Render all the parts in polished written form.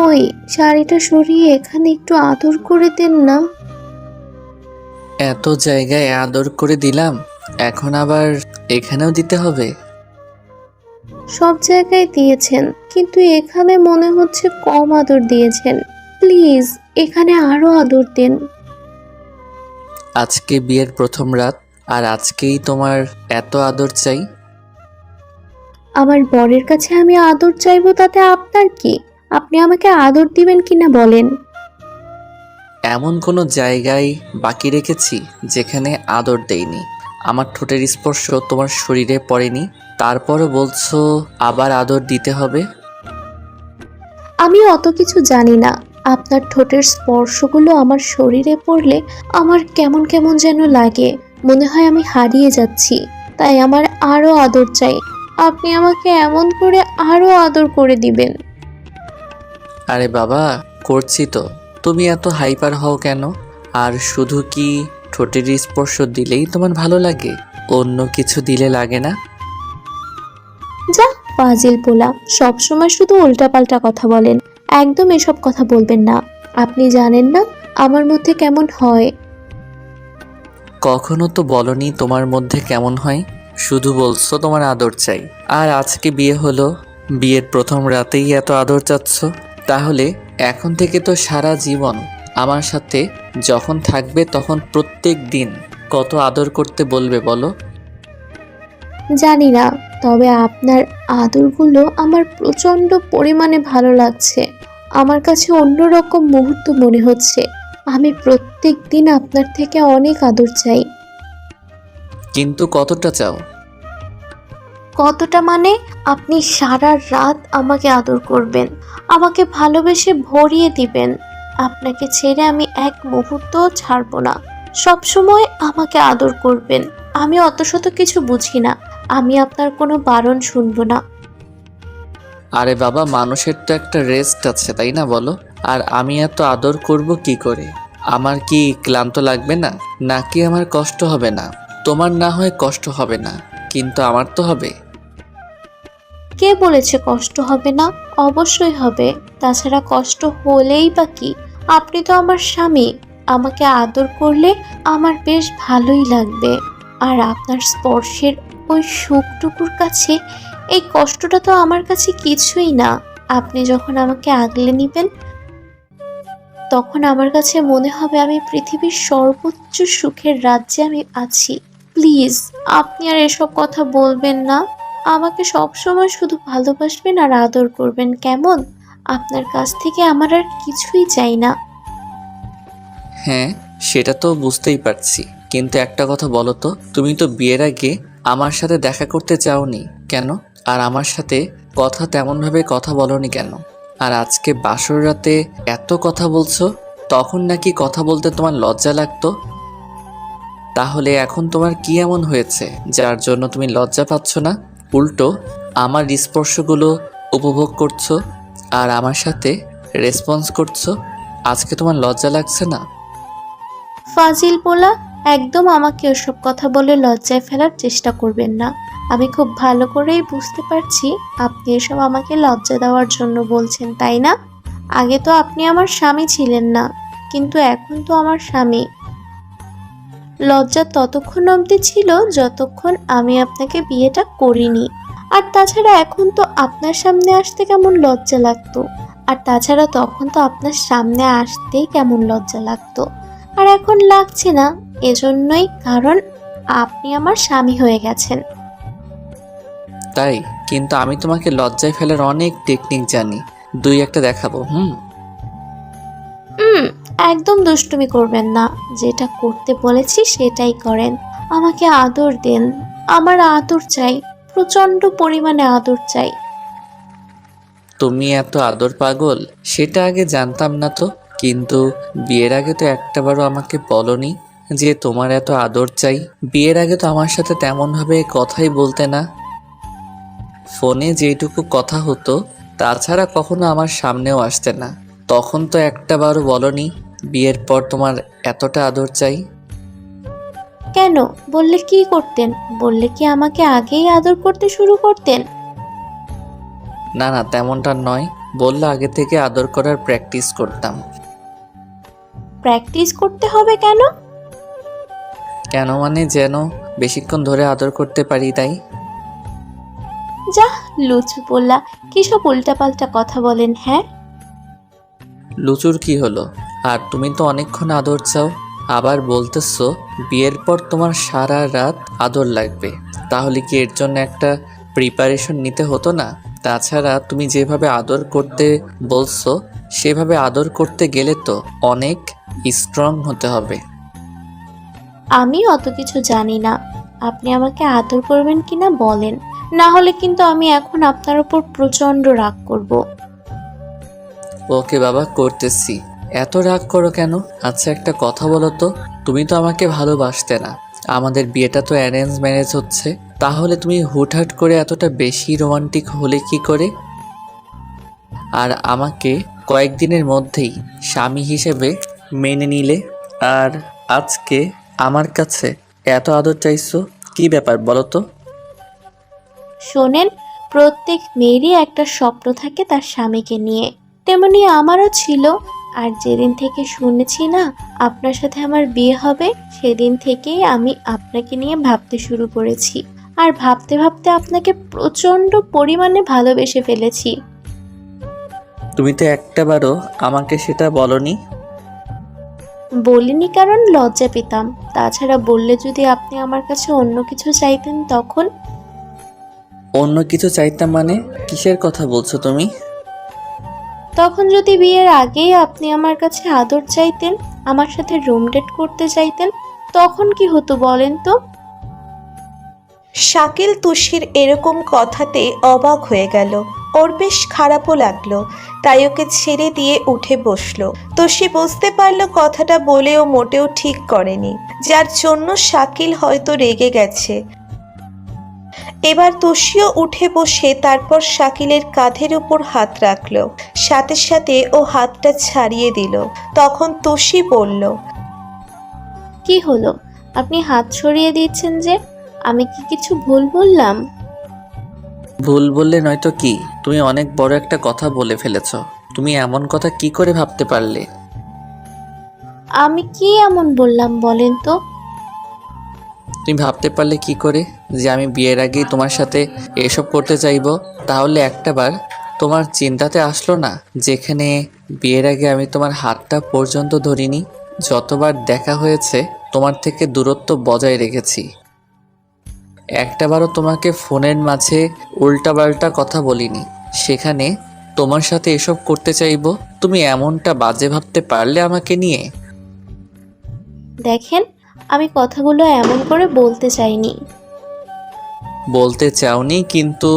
কই, শাড়িটা সরিয়ে এখানে একটু আদর করে দেন না। এত জায়গায় আদর করে দিলাম, এখন আবার এখানেও দিতে হবে? সব জায়গায় দিয়েছেন, কিন্তু এখানে মনে হচ্ছে কম আদর দিয়েছেন। প্লিজ এখানে আরো আদর দেন। আজকে বিয়ের প্রথম রাত, আর আজকেই তোমার এত আদর চাই? আমার বরের কাছে আমি আদর চাইবো তাতে আপনার কি? আপনি আমাকে আদর দিবেন কিনা বলেন। এমন কোনো জায়গায় বাকি রেখেছি যেখানে আদর দেইনি? আমার ঠোঁটের স্পর্শ তোমার শরীরে পড়েনি, তারপরও বলছো আবার আদর দিতে হবে? আমি অত কিছু জানি না। আপনার ঠোঁটের স্পর্শগুলো আমার শরীরে পড়লে আমার কেমন কেমন যেন লাগে, মনে হয় আমি হারিয়ে যাচ্ছি। তাই আমার আরো আদর চাই। আপনি আমাকে এমন করে আরো আদর করে দিবেন। আরে বাবা, করছি তো। তুমি এত হাইপার হও কেন? আর শুধু কি ঠোঁটের স্পর্শ দিলেই তোমার ভালো লাগে? অন্য কিছু দিলে লাগে না? যা, ফাজিল পোলা, সবসময় শুধু উল্টাপাল্টা কথা বলেন। একদম এসব কথা বলবেন না। আপনি জানেন না আমার মধ্যে কেমন হয়। কখনো তো বলনি তোমার মধ্যে কেমন হয়, শুধু বলছো তোমার আদর চাই। আর আজকে বিয়ে হলো, বিয়ের প্রথম রাতেই এত আদর চাচ্ছ? তাহলে এখন থেকে তো সারা জীবন আমার সাথে যখন থাকবে তখন প্রত্যেক দিন কত আদর করতে বলবে বলো? জানি না, তবে আপনার আদরগুলো আমার প্রচন্ড পরিমাণে ভালো লাগছে। আমার কাছে অন্যরকম মুহূর্ত মনে হচ্ছে। আমি প্রত্যেক দিন আপনার থেকে অনেক আদর চাই। কিন্তু কতটা চাও? কতটা মানে? আপনি সারা রাত আমাকে আদর করবেন, আমাকে ভালোবেসে ভরিয়ে দিবেন। আপনাকে ছেড়ে আমি এক মুহূর্তও ছাড়বো না। সব সময় আমাকে আদর করবেন। আমি অত শত কিছু বুঝি না। আমি আপনার কোনো বারণ শুনবো না। আরে বাবা, মানুষের তো একটা রেস্ট আছে, তাই না বলো? আর আমি এত আদর করব কি করে? আমার কি ক্লান্ত লাগবে না? নাকি আমার কষ্ট হবে না? তোমার না হয় কষ্ট হবে না, কিন্তু আমার তো হবে। কে বলেছে কষ্ট হবে না? অবশ্যই হবে। তাছাড়া কষ্ট হলেই বা কি? আপনি তো আমার স্বামী। আমাকে আদর করলে আমার বেশ ভালোই লাগবে। আর আপনার স্পর্শের ওই সুখটুকুর কাছে এই কষ্টটা তো আমার কাছে কিছুই না। আপনি যখন আমাকে আগলে নিবেন তখন আমার কাছে মনে হবে আমি পৃথিবীর সর্বোচ্চ সুখের রাজ্যে আমি আছি। প্লিজ আপনি আর এসব কথা বলবেন না। আমাকে সবসময় শুধু ভালোবাসবেন আর আদর করবেন, কেমন? আপনার কাছ থেকে আমার আর কিছুই চাই না। হ্যাঁ, সেটা তো বুঝতেই পারছি, কিন্তু একটা কথা বলো তো, তুমি তো বিয়ের আগে আমার সাথে দেখা করতে চাওনি কেন? আর আমার সাথে তেমনভাবে কথা বলনি কেন? আর আজকে বাসর রাতে এত কথা বলছো, তখন নাকি কথা বলতে তোমার লজ্জা লাগতো? তাহলে এখন তোমার কি এমন হয়েছে যার জন্য তুমি লজ্জা পাচ্ছ না? উল্টো আমার স্পর্শগুলো উপভোগ করছো আর আমার সাথে রেসপন্স করছো। আজকে তোমার লজ্জা লাগছে না? ফাজিল পোলা, একদম আমাকে ওসব কথা বলে লজ্জায় ফেলার চেষ্টা করবেন না। আমি খুব ভালো করেই বুঝতে পারছি আপনি এসব আমাকে লজ্জা দেওয়ার জন্য বলছেন, তাই না? আগে তো আপনি আমার স্বামী ছিলেন না, কিন্তু এখন তো আমার স্বামী। লজ্জা ততক্ষণ অবধি ছিল যতক্ষণ আমি আপনাকে বিয়েটা করিনি। আর তাছাড়া এখন তো আপনার সামনে আসতে কেমন লজ্জা লাগতো। আর তাছাড়া তখন তো আপনার সামনে আসতেই কেমন লজ্জা লাগতো। আর এখন লাগছে না, এজন্যই, কারণ আপনি আমার স্বামী হয়ে গেছেন। তাই? কিন্তু আমি তোমাকে লজ্জায় ফেলার অনেক টেকনিক জানি, দুই একটা দেখাবো। হুম, একদম দুষ্টুমি করবেন না। যেটা করতে বলেছি সেটাই করেন। আমাকে আদর দেন। আমার আদর চাই, প্রচন্ড পরিমাণে আদর চাই। তুমি এত আদর পাগল সেটা আগে জানতাম না তো। কিন্তু বিয়ের আগে তো একটাবারও আমাকে বলনি যে তোমার এত আদর চাই। বিয়ের আগে তো আমার সাথে তেমনভাবে কথাই বলতে না। ফোনে যেটুকু কথা হতো তাছাড়া কখনো আমার সামনেও আসতে না। তখন তো একটাবারও বলনি বিয়ের পর তোমার এতটা আদর চাই। কেন? বললে কি করতেন? বললে কি আমাকে আগেই আদর করতে শুরু করতেন? না না, তেমনটা নয়। বললে আগে থেকে আদর করার প্র্যাকটিস করতাম। প্র্যাকটিস করতে হবে কেন? কেন মানে যেন বেশিক্ষণ ধরে আদর করতে পারি তাই। যা, লুচু বললা, কিসব উল্টাপাল্টা কথা বলেন, হ্যাঁ? লুচুর কি হলো? আর তুমি তো অনেকক্ষণ আদর চাও, আবার বলতেছো বিয়ের পর তোমার সারা রাত আদর লাগবে। তাহলে কি এর জন্য একটা প্রিপারেশন নিতে হতো না? তাছাড়া তুমি যেভাবে আদর করতে বলছো সেভাবে আদর করতে গেলে তো অনেক স্ট্রং হতে হবে। আমি অত কিছু জানি না। আপনি আমাকে আদর করবেন কিনা বলেন, না হলে কিন্তু আমি এখন আপনার উপর প্রচন্ড রাগ করব। ওকে বাবা, করতেছি। এত রাগ করো কেন? আচ্ছা একটা কথা বলো তো, তুমি তো আমাকে ভালোবাসতে না, আমাদের বিয়েটা তো অ্যারেঞ্জ ম্যারেজ হচ্ছে, তাহলে তুমি হুটহাট করে এতটা বেশি রোমান্টিক হলে কি করে? আর আমাকে কয়েকদিনের মধ্যেই স্বামী হিসেবে মেনে নিলে, আর আজকে আমার কাছে এত আদর চাইছো, কি ব্যাপার বলো তো? শোনেন, প্রত্যেক মেয়েরই একটা স্বপ্ন থাকে তার স্বামীকে নিয়ে, তেমনি আমারও ছিল। আর যেদিন থেকে শুনেছি না আপনার সাথে আমার বিয়ে হবে, সেদিন থেকেই আমি আপনাকে নিয়ে ভাবতে শুরু করেছি। আর ভাবতে ভাবতে আপনাকে প্রচন্ড পরিমাণে ভালোবেসে ফেলেছি। তুমি তো একটাবারও আমাকে সেটা বলনি। বলিনি কারণ লজ্জা পেতাম। তাছাড়া বললে যদি আপনি আমার কাছে অন্য কিছু চাইতেন তখন? অন্য কিছু চাইতাম মানে? কিসের কথা বলছো তুমি? তখন যদি বিয়ের আগেই আপনি আমার কাছে আদর চাইতেন, আমার সাথে রুম ডেট করতে চাইতেন, তখন কি হতো বলেন তো? শাকিল তুষির এরকম কথাতে অবাক হয়ে গেল। ওর বেশ খারাপও লাগলো, তাই ওকে ছেড়ে দিয়ে উঠে বসলো। তুষি বুঝতে পারলো কথাটা বলেও মোটেও ঠিক করেনি, যার জন্য শাকিল হয়তো রেগে গেছে। এবার তুষিও উঠে বসে তারপর শাকিলের কাঁধের উপর হাত রাখলো, সাথে সাথে ও হাতটা ছাড়িয়ে দিল। তখন তুষি বলল, কি হলো, আপনি হাত সরিয়ে দিচ্ছেন যে? আমি কি কিছু ভুল বললাম? ভুল বললে নয়তো কি? তুমি অনেক বড় একটা কথা বলে ফেলেছ। তুমি এমন কথা কি করে ভাবতে পারলে? আমি কি এমন বললাম বলেন তো? তুমি ভাবতে পারলে কি করে যে আমি বিয়ের আগেই তোমার সাথে এসব করতে চাইবো? তাহলে একটাবার তোমার চিন্তাতে আসলো না, যেখানে বিয়ের আগে আমি তোমার হাতটা পর্যন্ত ধরিনি, যতবার দেখা হয়েছে তোমার থেকে দূরত্ব বজায় রেখেছি, একটাবারও তোমাকে ফোনের মাঝে উল্টাপাল্টা কথা বলিনি, সেখানে তোমার সাথে এসব করতে চাইবো? তুমি এমনটা বাজে ভাবতে পারলে আমাকে নিয়ে? দেখেন, আমি কথাগুলো এমন করে বলতে চাইনি। বলতে চাওনি কিন্তু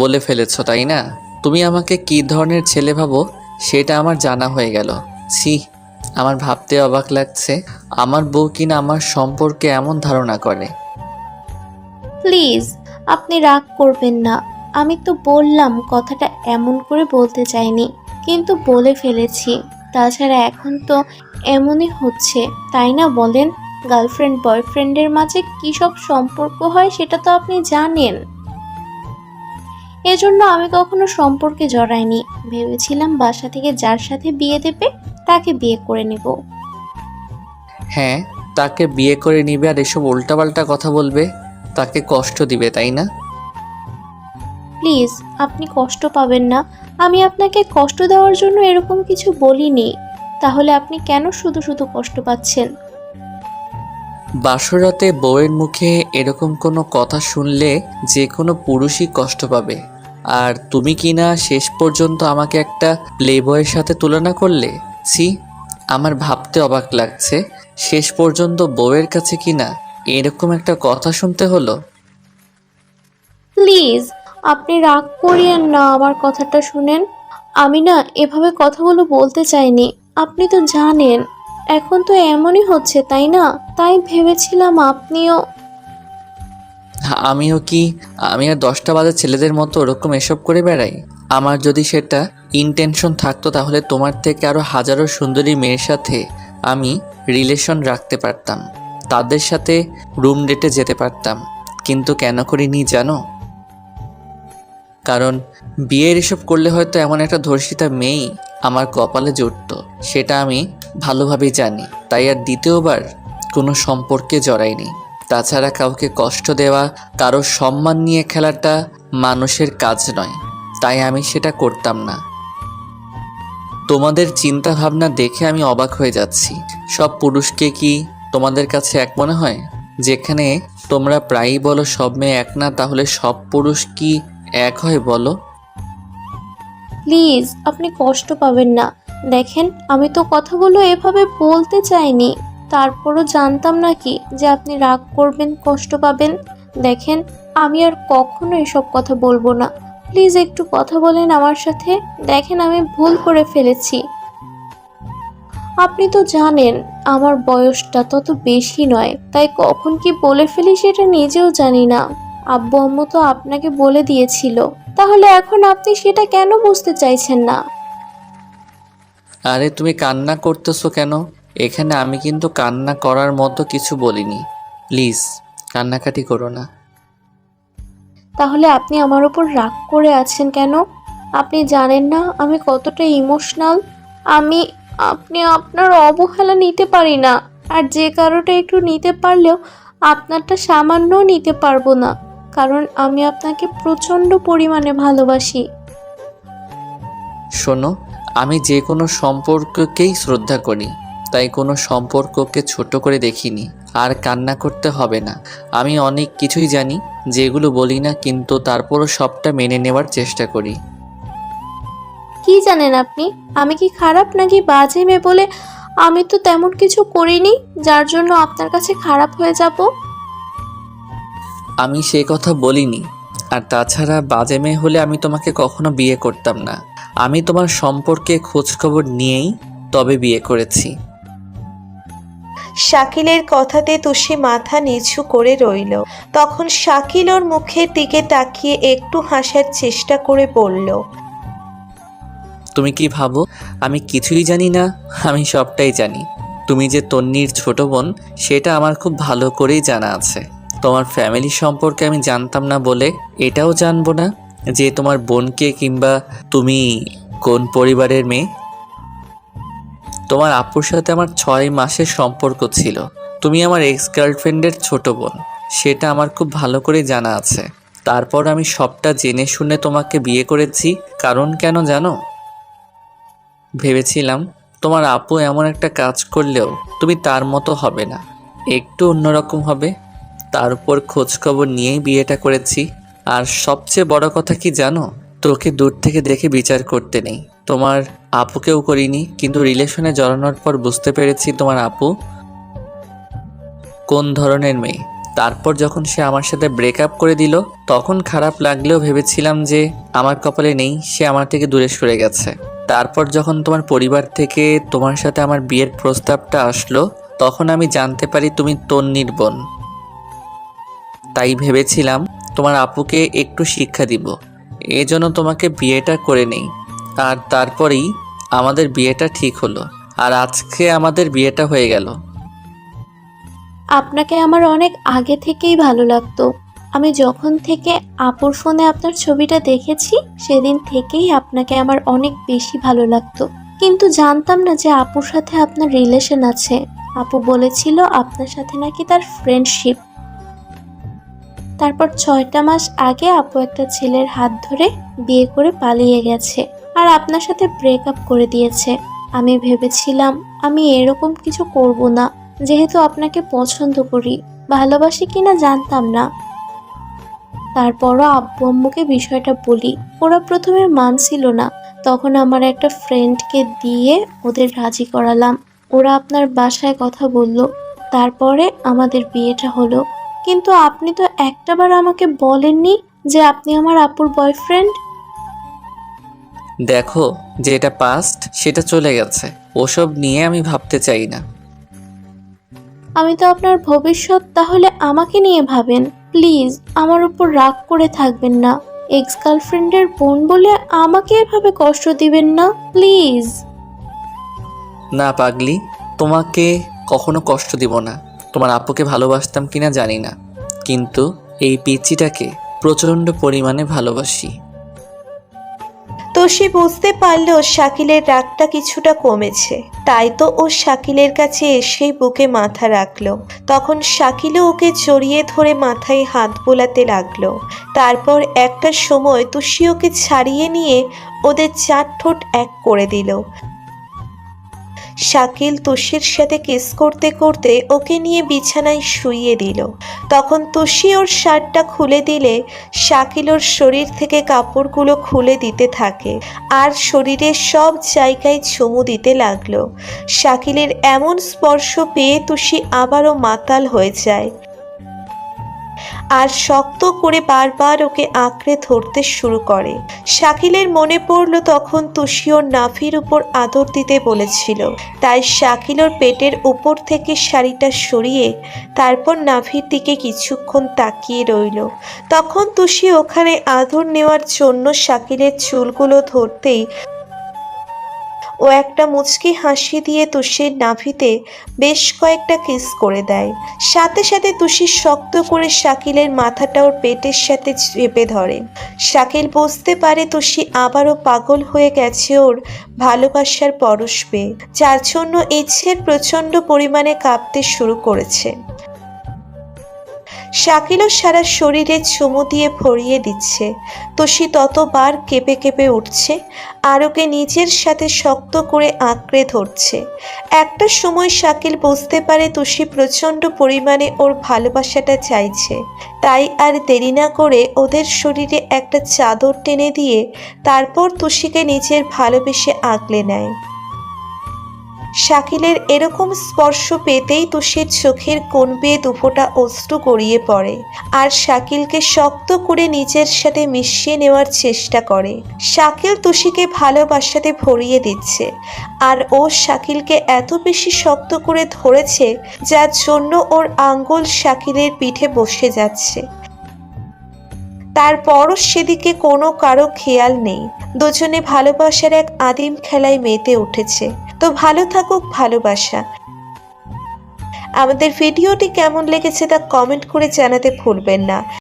বলে ফেলেছো তাই না? তুমি আমাকে কী ধরনের ছেলে ভাবো সেটা আমার জানা হয়ে গেল। ছি, আমার ভাবতে অবাক লাগছে, আমার বউ কিনা আমার সম্পর্কে এমন ধারণা করে। প্লিজ, আপনি রাগ করবেন না। আমি তো বললাম কথাটা এমন করে বলতে চাইনি, কিন্তু বলে ফেলেছি। তাছাড়া এখন তো এমনই হচ্ছে, তাই না বলেন? গার্লফ্রেন্ড বয়ফ্রেন্ডের মাঝে কী সব সম্পর্ক হয় সেটা তো আপনি জানেন। এজন্য আমি কখনো সম্পর্কে জড়াইনি। ভেবেছিলাম বাসা থেকে যার সাথে বিয়ে দেবে তাকে বিয়ে করে নেব। হ্যাঁ, তাকে বিয়ে করে নিবে আর এসব উল্টাপাল্টা কথা বলবে, তাকে কষ্ট দিবে তাই না? প্লিজ, আপনি কষ্ট পাবেন না। আমি আপনাকে কষ্ট দেওয়ার জন্য এরকম কিছু বলিনি। তাহলে আপনি কেন শুধু শুধু কষ্ট পাচ্ছেন? বাসরাতে বউয়ের মুখে এরকম কোনো কথা শুনলে যে কোনো পুরুষই কষ্ট পাবে, আর তুমি কিনা শেষ পর্যন্ত আমাকে একটা প্লেবয়ের সাথে তুলনা করলে। ছি, আমার ভাবতে অবাক লাগছে, শেষ পর্যন্ত বউয়ের কাছে কিনা এরকম একটা কথা শুনতে হলো। প্লিজ, আপনি রাগ করিয়েন না আমার কথাটা শুনেন। আমি না এভাবে কথাগুলো বলতে চাইনি। আপনি তো জানেন এখন তো এমনই হচ্ছে, তাই না? তাই ভেবেছিলাম আপনিও। আমি আর 10টা বাজে ছেলেদের মতো ওরকম এসব করে বেড়াই? আমার যদি সেটা ইন্টেনশন থাকতো তাহলে তোমার থেকে আরও হাজারো সুন্দরী মেয়ের সাথে আমি রিলেশন রাখতে পারতাম, তাদের সাথে রুম ডেটে যেতে পারতাম, কিন্তু কেন করিনি জানো? কারণ বিয়ের এসব করলে হয়তো এমন একটা ধর্ষিতা মেয়েই আমার কপালে জুটতো, সেটা আমি ভালোভাবেই জানি। তাই আর দ্বিতীয়বার কোনো সম্পর্কে জড়াইনি। তাছাড়া কাউকে কষ্ট দেওয়া, কারো সম্মান নিয়ে খেলাটা মানুষের কাজ নয়, তাই আমি সেটা করতাম না। তোমাদের চিন্তা ভাবনা দেখে আমি অবাক হয়ে যাচ্ছি। সব পুরুষকে কি তোমাদের কাছে এক মনে হয়? যেখানে তোমরা প্রায়ই বলো সব মেয়ে এক না, তাহলে সব পুরুষ কি এক হয় বলো? প্লিজ আপনি কষ্ট পাবেন না। দেখেন, আমি তো কথাগুলো এভাবে বলতে চাইনি, তারপরও জানতাম নাকি যে আপনি রাগ করবেন, কষ্ট পাবেন। দেখেন, আমি আর কখনো এসব কথা বলবো না। প্লিজ একটু কথা বলেন আমার সাথে। দেখেন, আমি ভুল করে ফেলেছি। আপনি তো জানেন আমার বয়সটা তত বেশি নয়, তাই কখন কি বলে ফেলি সেটা নিজেও জানি না। আব্বু আম্মু তো আপনাকে বলে দিয়েছিল, তাহলে এখন আপনি সেটা কেন বুঝতে চাইছেন না? আরে তুমি কান্না করতেছো কেন? এখানে আমি কিন্তু কান্না করার মতো কিছু বলিনি। প্লিজ কান্নাকাটি করো না। তাহলে আপনি আমার উপর রাগ করে আছেন কেন? আপনি জানেন না আমি কতটা ইমোশনাল। আমি আপনি আপনার অবহেলা নিতে পারি না, আর যে কারোটা একটু নিতে পারলেও আপনারটা সামান্যও নিতে পারবো না, কারণ আমি আপনাকে প্রচণ্ড পরিমাণে ভালোবাসি। শোনো, আমি যে কোনো সম্পর্ককেই শ্রদ্ধা করি, তাই কোনো সম্পর্ককে ছোট করে দেখিনি। আর কান্না করতে হবে না। আমি অনেক কিছুই জানি যেগুলো বলি না, কিন্তু তারপরও সবটা মেনে নেওয়ার চেষ্টা করি। কি জানেন আপনি? আমি কি খারাপ নাকি বাজে মেয়ে বলে আমি তো তেমন কিছু করিনি যার জন্য আপনার কাছে খারাপ হয়ে যাব। আমি সে কথা বলিনি। আর তাছাড়া বাজে মেয়ে হলে আমি তোমাকে কখনো বিয়ে করতাম না। আমি তোমার সম্পর্কে খোঁজখবর নিয়েই তবে বিয়ে করেছি। শাকিলের কথাতে তুষি মাথা নিচু করে রইল। তখন শাকিল ওর মুখের দিকে তাকিয়ে একটু হাসার চেষ্টা করে বলল, তুমি কি ভাবো আমি কিছুই জানি না? আমি সবটাই জানি। তুমি যে তন্নির ছোট বোন, সেটা আমার খুব ভালো করেই জানা আছে। তোমার ফ্যামিলি সম্পর্কে আমি জানতাম না বলে এটাও জানবো না যে তোমার বোনকে কিংবা তুমি কোন পরিবারের মেয়ে। তোমার আপুর সাথে আমার 6 মাসের সম্পর্ক ছিল। তুমি আমার এক্স গার্লফ্রেন্ডের ছোট বোন, সেটা আমার খুব ভালো করে জানা আছে। তারপর আমি সবটা জেনে শুনে তোমাকে বিয়ে করেছি। কারণ কেন জানো? ভেবেছিলাম তোমার আপু এমন একটা কাজ করলেও তুমি তার মতো হবে না, একটু অন্যরকম হবে। তার উপর খোঁজখবর নিয়েই বিয়েটা করেছি। আর সবচেয়ে বড় কথা কি জানো? তোকে দূর থেকে দেখে বিচার করতে নেই। তোমার আপুকেও করিনি, কিন্তু রিলেশনে জড়ানোর পর বুঝতে পেরেছি তোমার আপু কোন ধরনের মেয়ে। তারপর যখন সে আমার সাথে ব্রেকআপ করে দিল, তখন খারাপ লাগলেও ভেবেছিলাম যে আমার কপালে নেই, সে আমার থেকে দূরে সরে গেছে। তারপর যখন তোমার পরিবার থেকে তোমার সাথে আমার বিয়ের প্রস্তাবটা আসলো, তখন আমি জানতে পারি তুমি তন্নির বোন। তাই ভেবেছিলাম তোমার আপুকে একটু শিক্ষা দিব, এজন্য তোমাকে বিয়েটা করে নেই। আর তারপরেই আমাদের বিয়েটা ঠিক হলো, আর আজকে আমাদের বিয়েটা হয়ে গেল। আপনাকে আমার অনেক আগে থেকেই ভালো লাগতো। আমি যখন থেকে আপুর ফোনে আপনার ছবিটা দেখেছি, সেদিন থেকেই আপনাকে আমার অনেক বেশি ভালো লাগতো। কিন্তু জানতাম না যে আপুর সাথে আপনার রিলেশন আছে। আপু বলেছিল আপনার সাথে নাকি তার ফ্রেন্ডশিপ। তারপর 6টা মাস আগে আপু একটা ছেলের হাত ধরে বিয়ে করে পালিয়ে গেছে, আর আপনার সাথে ব্রেকআপ করে দিয়েছে। আমি ভেবেছিলাম আমি এরকম কিছু করব না, যেহেতু আপনাকে পছন্দ করি। ভালোবাসি কিনা জানতাম না। তারপরও আব্বু আম্মুকে বিষয়টা বলি, ওরা প্রথমে মানছিল না। তখন আমার একটা ফ্রেন্ডকে দিয়ে ওদের রাজি করালাম। ওরা আপনার বাসায় কথা বলল, তারপরে আমাদের বিয়েটা হলো। কিন্তু আপনি তো একটাবার আমাকে বলেননি যে আপনি আমার আপুর বয়ফ্রেন্ড। দেখো, যেটা পাস্ট সেটা চলে গেছে, ওসব নিয়ে আমি ভাবতে চাই না। আমি তো আপনার ভবিষ্যৎ, তাহলে আমাকে নিয়ে ভাবেন। প্লিজ আমার উপর রাগ করে থাকবেন না। এক্স গার্লফ্রেন্ডের বোন বলে আমাকে এভাবে কষ্ট দিবেন না, প্লিজ। না পাগলি, তোমাকে কখনো কষ্ট দিব না। তোমার আপুকে ভালোবাসতাম কিনা জানি না, কিন্তু এই পিচ্চিটাকে প্রচণ্ড পরিমাণে ভালোবাসি। তোষি বুঝতে পারল শাকিলের রাগটা কিছুটা কমেছে, তাই তো ও শাকিলের কাছে এসেই বুকে মাথা রাখলো। তখন শাকিলও ওকে জড়িয়ে ধরে মাথায় হাত বোলাতে লাগলো। তারপর একটা সময় তুষি ওকে ছাড়িয়ে নিয়ে ওদের চার ঠোঁট এক করে দিল। শাকিল তুষির সাথে কিস করতে করতে ওকে নিয়ে বিছানায় শুইয়ে দিল। তখন তুষি ওর শার্টটা খুলে দিলে শাকিল ওর শরীর থেকে কাপড়গুলো খুলে দিতে থাকে আর শরীরের সব জায়গায় চুমু দিতে লাগলো। শাকিলের এমন স্পর্শ পেয়ে তুষি আবারও মাতাল হয়ে যায় আর শক্ত করে বারবার ওকে আঁকড়ে ধরতে শুরু করে। শাকিলের মনে পড়ল তখন তুষি ওর নাভির উপর আদর দিতে বলেছিল, তাই শাকিল ওর পেটের উপর থেকে শাড়িটা সরিয়ে তারপর নাভির দিকে কিছুক্ষণ তাকিয়ে রইল। তখন তুষি ওখানে আদর নেওয়ার জন্য শাকিলের চুলগুলো ধরতেই ও একটা মুচকি হাসি দিয়ে তুষির নাভিতে বেশ কয়েকটা কিস করে দেয়। সাথে সাথে তুষি শক্ত করে শাকিলের মাথাটা ওর পেটের সাথে চেপে ধরে। শাকিল বুঝতে পারে তুষি আবারও পাগল হয়ে গেছে ওর ভালোবাসার পরশ পেয়ে, যার জন্য ইচ্ছের প্রচণ্ড পরিমাণে কাঁপতে শুরু করেছে। শাকিলও সারা শরীরে চুমু দিয়ে ভরিয়ে দিচ্ছে। তুষি ততবার কেঁপে কেঁপে উঠছে আর ওকে নিজের সাথে শক্ত করে আঁকড়ে ধরছে। একটা সময় শাকিল বুঝতে পারে তুষি প্রচণ্ড পরিমাণে ওর ভালোবাসাটা চাইছে, তাই আর দেরি না করে ওদের শরীরে একটা চাদর টেনে দিয়ে তারপর তুষিকে নিজের ভালোবেসে আগলে নেয়। শাকিলের এরকম স্পর্শ পেতেই তুষির চোখের কোণ বেয়ে দুফোঁটা অশ্রু গড়িয়ে পড়ে আর শাকিলকে শক্ত করে নিজের সাথে মিশিয়ে নেওয়ার চেষ্টা করে। শাকিল তুষিকে ভালোবাসাতে ভরিয়ে দিচ্ছে আর ও শাকিলকে এত বেশি শক্ত করে ধরেছে যার জন্য ওর আঙ্গুল শাকিলের পিঠে বসে যাচ্ছে। তারপরও সেদিকে কোনো কারো খেয়াল নেই। দুজনে ভালোবাসার এক আদিম খেলায় মেতে উঠেছে। তো ভালো থাকুক ভালোবাসা। আমাদের ভিডিওটি কেমন লেগেছে তা কমেন্ট করে জানাতে ভুলবেন না।